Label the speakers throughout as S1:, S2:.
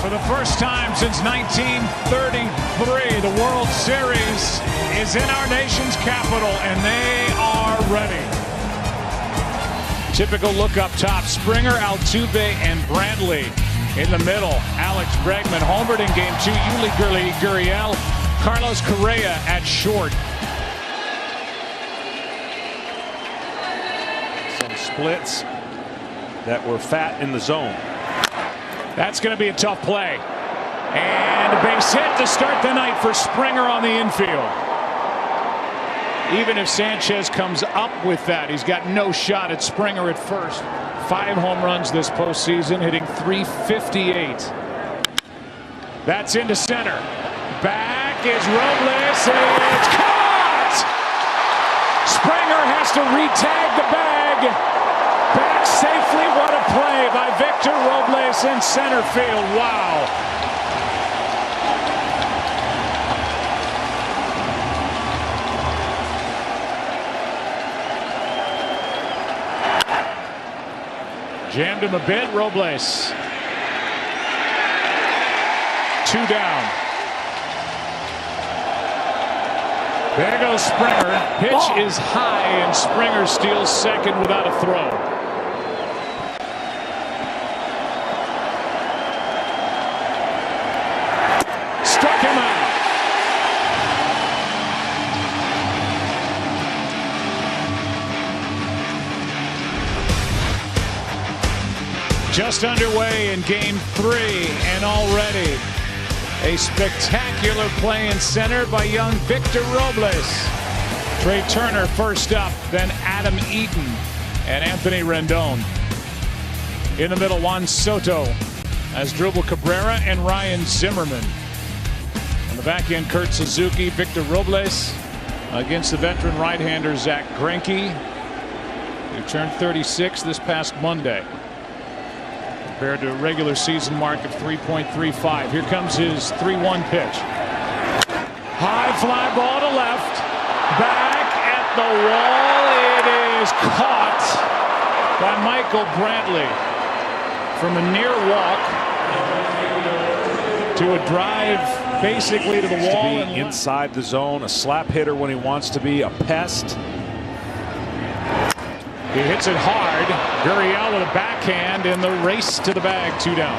S1: For the first time since 1933, the World Series is in our nation's capital, and they are ready. Typical look up top. Springer, Altuve, and Brantley in the middle. Alex Bregman homered in Game 2. Yuli Gurriel, Carlos Correa at short.
S2: Some splits that were fat in the zone.
S1: That's going to be a tough play. And a base hit to start the night for Springer on the infield. Even if Sanchez comes up with that, he's got no shot at Springer at first. 5 home runs this postseason, hitting .358. That's into center. Back is Robles, and it's caught! Springer has to re-tag the bag. Back safely. What a play by Victor Robles in center field. Wow. Jammed him a bit. Robles. 2 down. There goes Springer. Pitch is high, and Springer steals second without a throw. Struck him out. Just underway in Game 3, and already a spectacular play in center by young Victor Robles. Trey Turner first up, then Adam Eaton and Anthony Rendon. In the middle, Juan Soto, Asdrubal Cabrera, and Ryan Zimmerman. On the back end, Kurt Suzuki, Victor Robles against the veteran right-hander Zach Greinke, who turned 36 this past Monday, compared to a regular season mark of 3.35. Here comes his 3-1 pitch. High fly ball to left. Back at the wall. It is caught by Michael Brantley from a near walk to a drive basically to the wall.
S2: To be inside the zone, a slap hitter when he wants to be, a pest.
S1: He hits it hard. Gurriel with a backhand in the race to the bag. 2 down.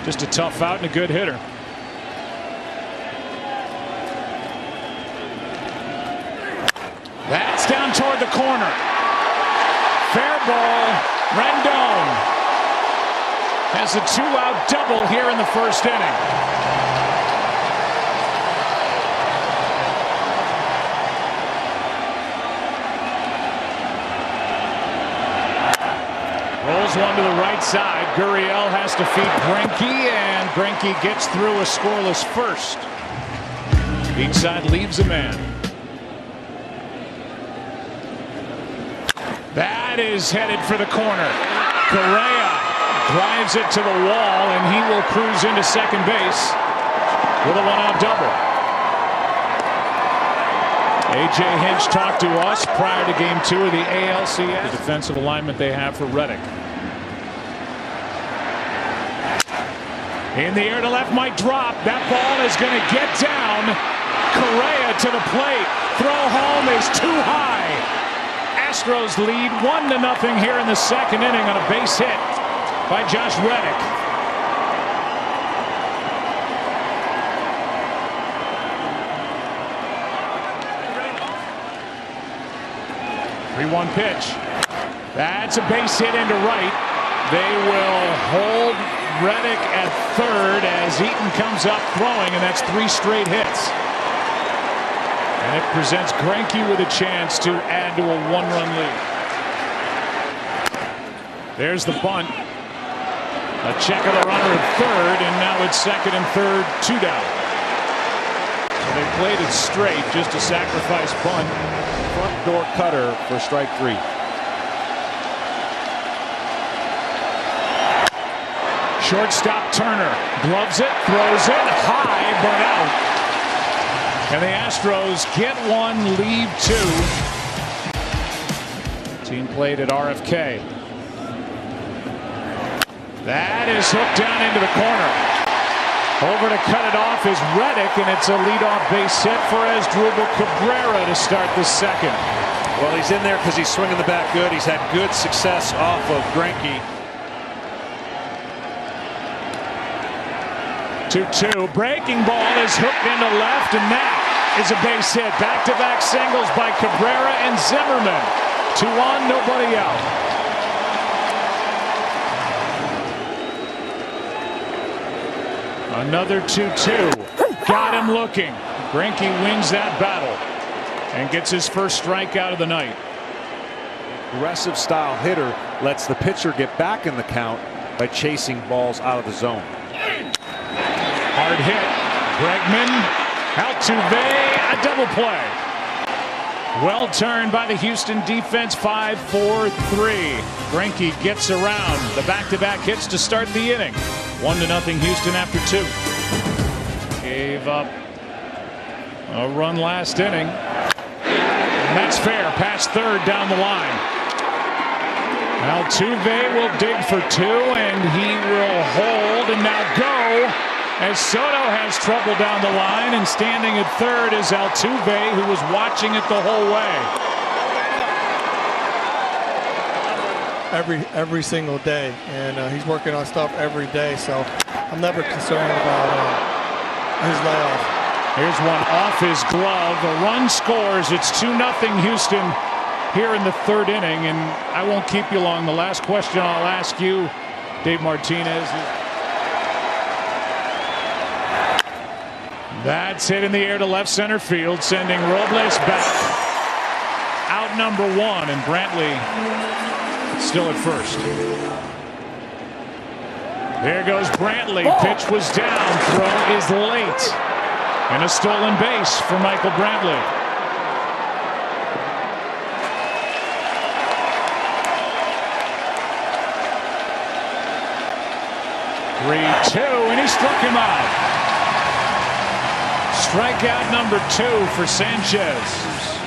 S1: Just a tough out and a good hitter. That's down toward the corner. Fair ball. Rendon has a 2-out double here in the first inning. Rolls one to the right side. Gurriel has to feed Greinke, and Greinke gets through a scoreless first. Each side leaves a man. That is headed for the corner. Correa drives it to the wall, and he will cruise into second base with a 1-out double. A.J. Hinch talked to us prior to Game 2 of the ALCS. The defensive alignment they have for Reddick. In the air to left, might drop. That ball is going to get down. Correa to the plate. Throw home is too high. Astros lead 1-0 here in the second inning on a base hit by Josh Reddick. One pitch. That's a base hit into right. They will hold Reddick at third as Eaton comes up throwing, and that's 3 straight hits. And it presents Greinke with a chance to add to a 1-run lead. There's the bunt. A check of the runner at third, and now it's second and third, 2 down. So they played it straight, just a sacrifice bunt.
S2: Front door cutter for strike 3.
S1: Shortstop Turner gloves it, throws it high, but out. And the Astros get 1, leave 2. Team played at RFK. That is hooked down into the corner. Over to cut it off is Reddick, and it's a leadoff base hit for Asdrubal Cabrera to start the second.
S2: Well, he's in there because he's swinging the bat good. He's had good success off of Greinke.
S1: 2-2. Breaking ball is hooked into left, and that is a base hit. Back-to-back singles by Cabrera and Zimmerman. 2-on, nobody out. Another 2-2. Got him looking. Greinke wins that battle and gets his first strikeout of the night.
S2: Aggressive style hitter lets the pitcher get back in the count by chasing balls out of the zone.
S1: Hard hit. Bregman. Altuve. A double play. Well turned by the Houston defense. 5-4-3. Greinke gets around the back-to-back hits to start the inning. 1-0 Houston after 2. Gave up a run last inning. And that's fair. Past third down the line. Altuve will dig for 2, and he will hold and now go as Soto has trouble down the line, and standing at third is Altuve, who was watching it the whole way.
S3: Every single day, and he's working on stuff every day, so I'm never concerned about his layoff.
S1: Here's one off his glove. A run scores. It's 2-0 Houston here in the third inning, and I won't keep you long. The last question I'll ask you, Dave Martinez. That's hit in the air to left center field, sending Robles back. Out number 1, and Brantley still at first. There goes Brantley. Pitch was down. Throw is late. And a stolen base for Michael Brantley. (3-2), and he struck him out. Strikeout number 2 for Sanchez.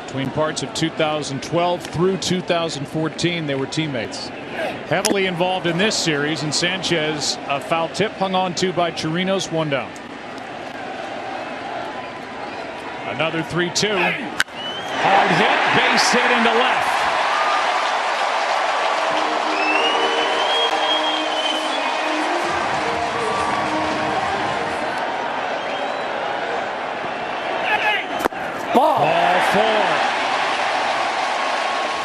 S1: Between parts of 2012 through 2014, they were teammates. Heavily involved in this series, and Sanchez, a foul tip hung on to by Chirinos, 1 down. Another 3-2. Hard hit, base hit into left. Ball 4.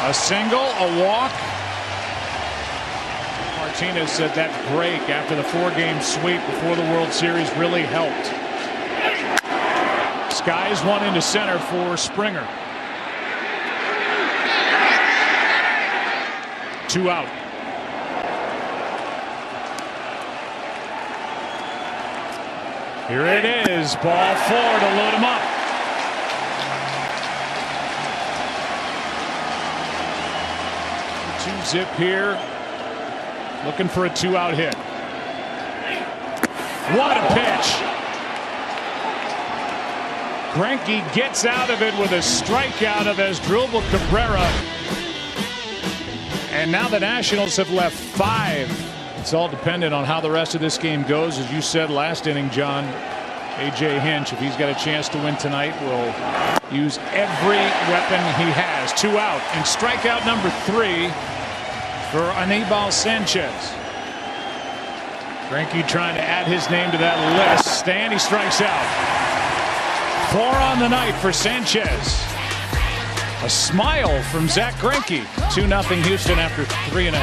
S1: A single, a walk. Martinez said that break after the 4-game sweep before the World Series really helped. Skies one into center for Springer. 2 out. Here it is. Ball 4 to load him up. 2-zip here. Looking for a 2-out hit. What a pitch. Greinke gets out of it with a strikeout of Asdrubal Cabrera. And now the Nationals have left 5. It's all dependent on how the rest of this game goes. As you said last inning, John, A.J. Hinch, if he's got a chance to win tonight, will use every weapon he has. 2 out, and strikeout number 3 for Anibal Sanchez. Greinke trying to add his name to that list, and he strikes out. 4 on the night for Sanchez. A smile from Zach Greinke. 2-0 Houston after 3.5.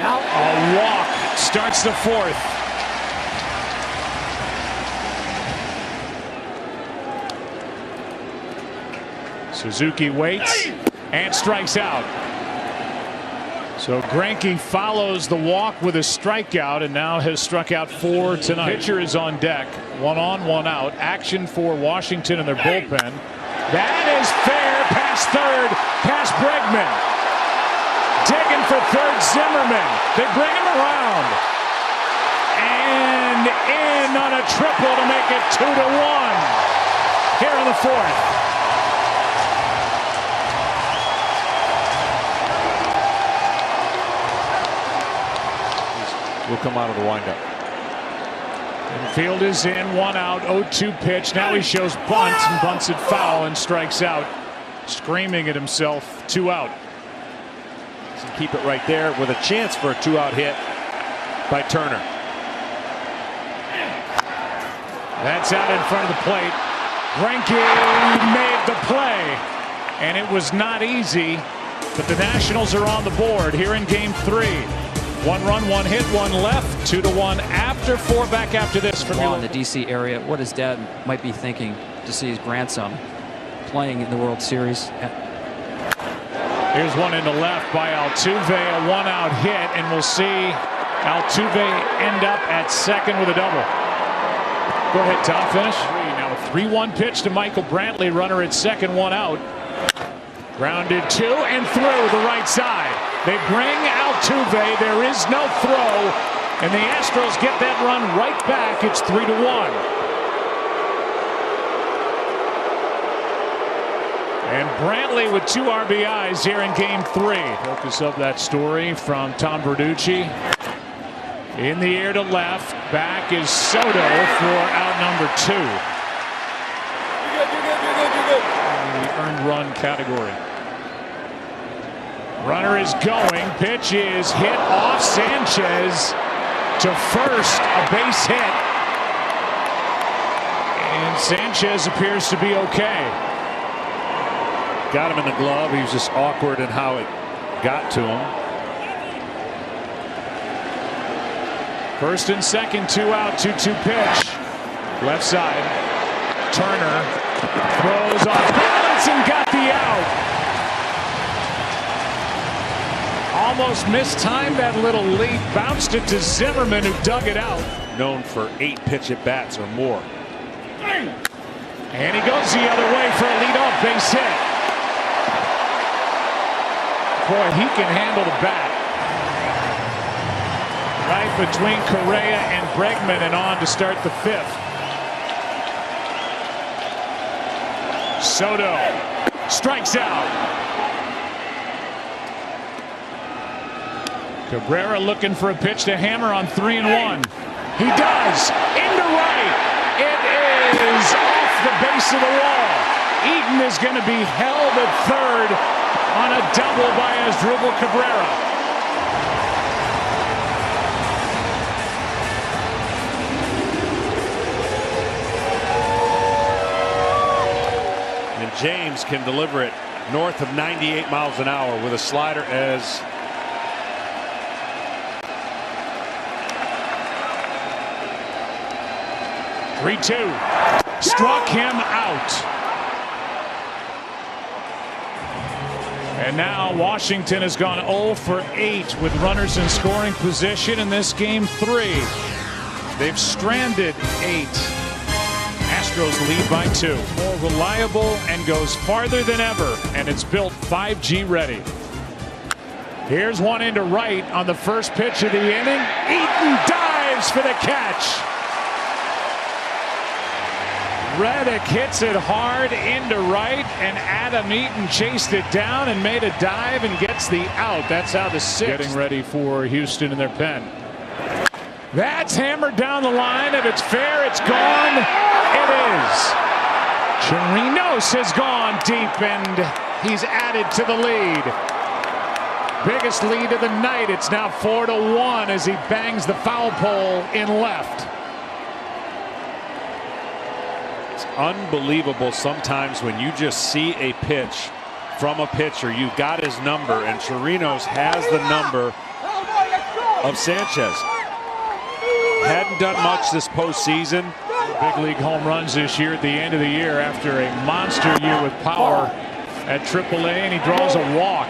S1: A walk starts the 4th. Suzuki waits and strikes out. So Greinke follows the walk with a strikeout and now has struck out 4 tonight. Pitcher is on deck. 1 on, 1 out. Action for Washington and their bullpen. That is fair. Past third. Past Bregman. Digging for third, Zimmerman. They bring him around. And in on a triple to make it 2-1. here in the fourth.
S2: Will come out of the windup.
S1: Field is in, 1 out, 0-2 pitch. Now he shows bunt and bunts it foul and strikes out, screaming at himself. 2 out.
S2: So keep it right there with a chance for a 2-out hit by Turner.
S1: That's out in front of the plate. Greinke made the play, and it was not easy, but the Nationals are on the board here in Game 3. 1 run, 1 hit, 1 left, 2-1 after 4. Back after this from
S4: in the DC area. What his dad might be thinking to see his grandson playing in the World Series.
S1: Here's one into left by Altuve, a 1-out hit, and we'll see Altuve end up at second with a double. Go ahead, Tom, finish. Now a 3-1 pitch to Michael Brantley, runner at second, 1 out. Grounded 2 and through the right side. They bring Altuve. There is no throw, and the Astros get that run right back. It's 3-1. And Brantley with 2 RBIs here in Game 3. Focus of that story from Tom Verducci. In the air to left. Back is Soto for out number 2. You're good. In the earned run category. Runner is going. Pitch is hit off Sanchez to first. A base hit. And Sanchez appears to be okay.
S2: Got him in the glove. He was just awkward in how it got to him.
S1: First and second, 2 out, 2-2 pitch. Left side. Turner throws off balance and got the out. Almost mistimed that little leap. Bounced it to Zimmerman, who dug it out.
S2: Known for 8 pitch at bats or more.
S1: And he goes the other way for a leadoff base hit. Boy, he can handle the bat. Right between Correa and Bregman, and on to start the 5th. Soto strikes out. Cabrera looking for a pitch to hammer on 3-1. He does. Into right. It is off the base of the wall. Eaton is going to be held at third on a double by Asdrubal Cabrera.
S2: And James can deliver it north of 98 miles an hour with a slider as
S1: 3-2. Struck him out. And now Washington has gone 0 for 8 with runners in scoring position in this Game 3. They've stranded 8. Astros lead by 2. More reliable and goes farther than ever, and it's built 5G ready. Here's one into right on the first pitch of the inning. Eaton dives for the catch. Reddick hits it hard into right, and Adam Eaton chased it down and made a dive and gets the out. That's how the 6th. Getting ready for Houston in their pen. That's hammered down the line. If it's fair, it's gone. It is. Chirinos has gone deep, and he's added to the lead. Biggest lead of the night. It's now 4-1 as he bangs the foul pole in left.
S2: Unbelievable sometimes when you just see a pitch from a pitcher. You've got his number, and Chirinos has the number of Sanchez. Hadn't done much this postseason.
S1: Big league home runs this year at the end of the year after a monster year with power at AAA, and he draws a walk.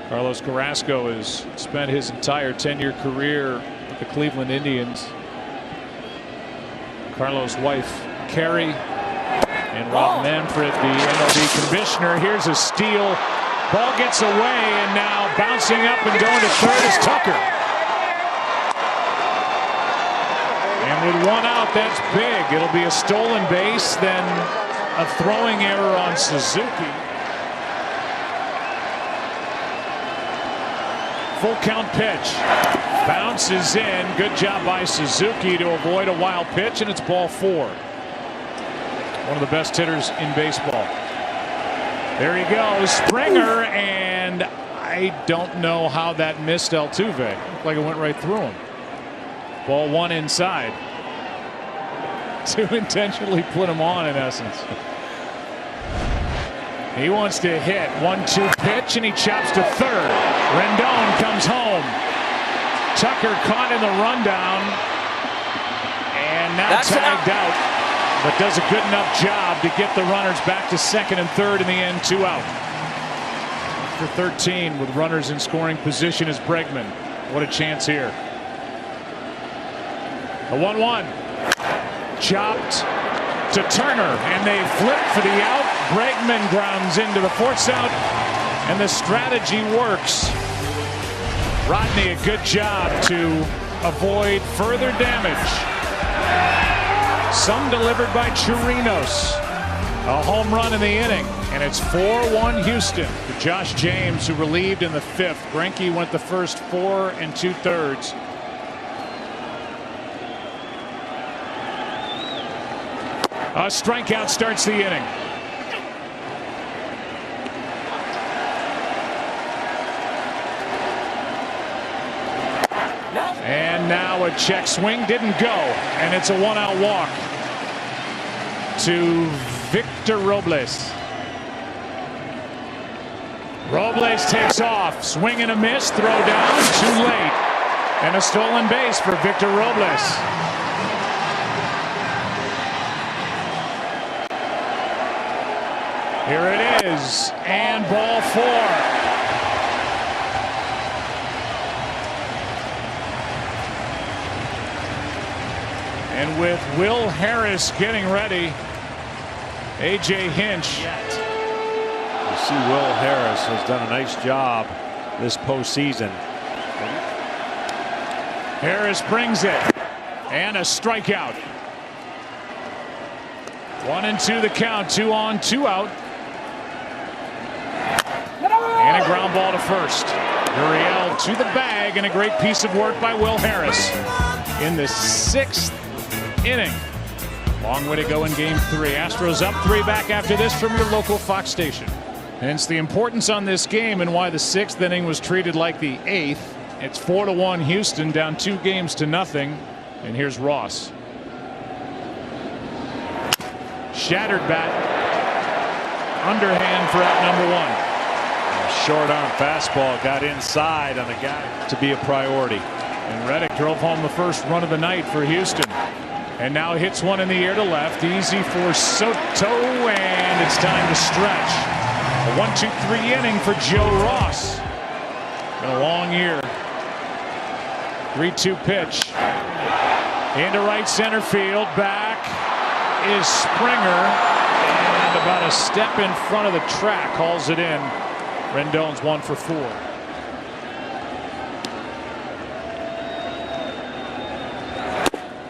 S1: Carlos Carrasco has spent his entire 10-year career with the Cleveland Indians. Carlos' wife, Carrie, and Rob Manfred, the MLB commissioner. Here's a steal. Ball gets away, and now bouncing up and going to third is Tucker. And And with one out, that's big. It'll be a stolen base, then a throwing error on Suzuki. Full count pitch. Bounces in. Good job by Suzuki to avoid a wild pitch, and it's ball 4. One of the best hitters in baseball. There he goes. Springer, and I don't know how that missed Altuve. Looked like it went right through him. Ball 1 inside. To intentionally put him on, in essence. He wants to hit. 1-2 pitch, and he chops to third. Rendon comes home. Tucker caught in the rundown, and now tagged out, but does a good enough job to get the runners back to second and third in the end. 2 out. For 13 with runners in scoring position is Bregman. What a chance here. The 1-1. Chopped to Turner, and they flip for the out. Bregman grounds into the force out, and the strategy works. Rodney, a good job to avoid further damage. Some delivered by Chirinos. A home run in the inning, and it's 4-1 Houston to Josh James, who relieved in the 5th. Greinke went the first 4 2/3. A strikeout starts the inning. And now a check swing didn't go, and it's a 1-out walk to Victor Robles. Robles takes off, swing and a miss, throw down, too late, and a stolen base for Victor Robles. Here it is, and ball 4. And with Will Harris getting ready, A.J. Hinch.
S2: You see Will Harris has done a nice job this postseason.
S1: Harris brings it, and a strikeout. 1-2 the count, 2 on, 2 out. And a ground ball to first. Gurriel to the bag, and a great piece of work by Will Harris in the 6th inning. Long way to go in game 3. Astros up 3 back after this from your local Fox station. Hence the importance on this game and why the 6th inning was treated like the 8th. It's 4-1 Houston, down 2 games to nothing. And here's Ross. Shattered bat. Underhand for out number 1.
S2: Short arm fastball got inside on the guy to be a priority.
S1: And Reddick drove home the first run of the night for Houston. And now hits one in the air to left. Easy for Soto, and it's time to stretch. A 1-2-3 inning for Joe Ross. Been a long year. 3-2 pitch. Into right center field. Back is Springer. And about a step in front of the track. Hauls it in. Rendon's 1 for 4.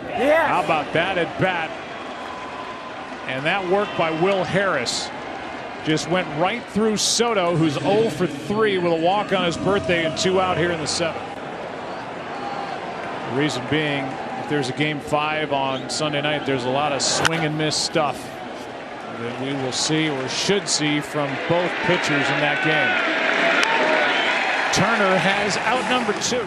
S5: Yeah.
S1: How about that at bat? And that work by Will Harris just went right through Soto, who's 0 for 3 with a walk on his birthday and 2 out here in the 7th. The reason being, if there's a game 5 on Sunday night, there's a lot of swing and miss stuff that we will see or should see from both pitchers in that game. Turner has out number 2.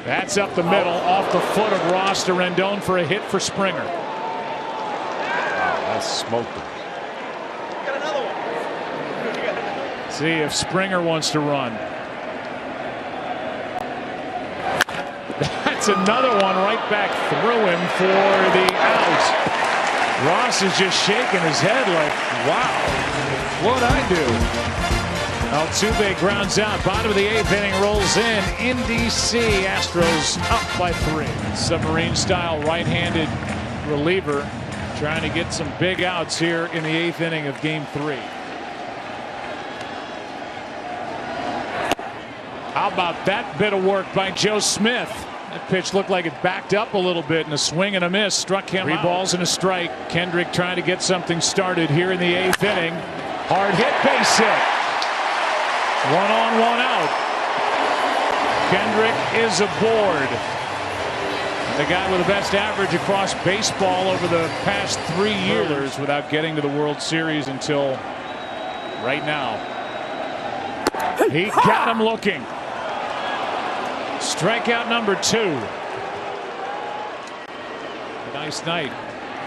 S1: That's up the middle, off the foot of Ross to Rendon for a hit for Springer.
S2: Wow, that's smoked him.
S5: Got another one.
S1: See if Springer wants to run. That's another one right back through him for the out. Ross is just shaking his head like, wow, what'd I do? Altuve grounds out. Bottom of the 8th inning rolls in DC. Astros up by 3. Submarine style right-handed reliever trying to get some big outs here in the 8th inning of game 3. How How about that bit of work by Joe Smith? That pitch looked like it backed up a little bit, and a swing and a miss struck him. 3 balls and a strike. Kendrick trying to get something started here in the 8th inning. Hard hit, base hit. 1 on, 1 out. Kendrick is aboard. The guy with the best average across baseball over the past 3 years without getting to the World Series until right now. He got him looking. Strikeout number 2. Nice night.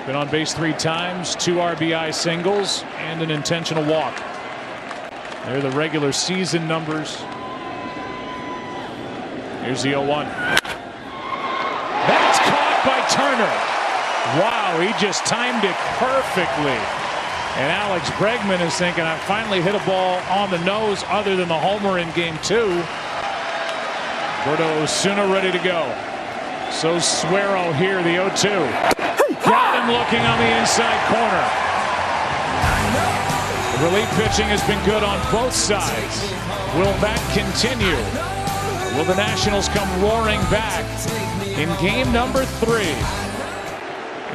S1: Been on base 3 times, 2 RBI singles, and an intentional walk. They're the regular season numbers. Here's the 0-1. That's caught by Turner. Wow, he just timed it perfectly. And Alex Bregman is thinking, I finally hit a ball on the nose other than the homer in game 2. Roberto Osuna ready to go. So Suero here, the 0-2. Got him looking on the inside corner. The relief pitching has been good on both sides. Will that continue? Will the Nationals come roaring back in game number 3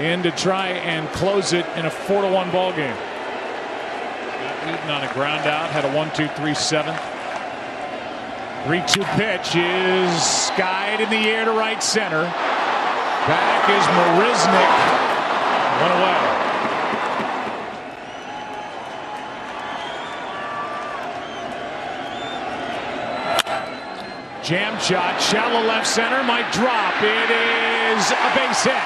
S1: and to try and close it in a 4-1 ball game? Eaton on a ground out, had a 1-2-3 7th. 3-2 pitch is skied in the air to right center. Back is Marisnik. 1 away. Jam shot, shallow left center, might drop. It is a base hit.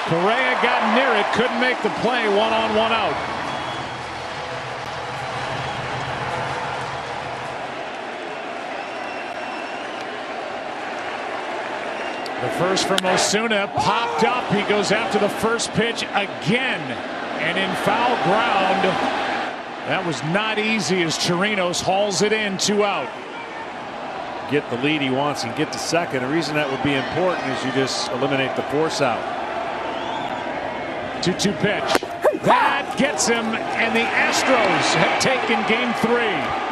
S1: Correa got near it, couldn't make the play. 1 on, 1 out. The first from Osuna popped up. He goes after the first pitch again, and in foul ground. That was not easy as Chirinos hauls it in. 2 out.
S2: Get the lead he wants and get to second. The reason that would be important is you just eliminate the force out.
S1: 2-2 pitch. That gets him, and the Astros have taken game 3.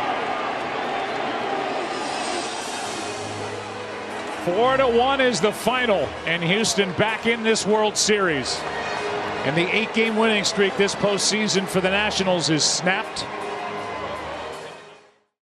S1: 4-1 is the final, and Houston back in this World Series. And the 8-game winning streak this postseason for the Nationals is snapped.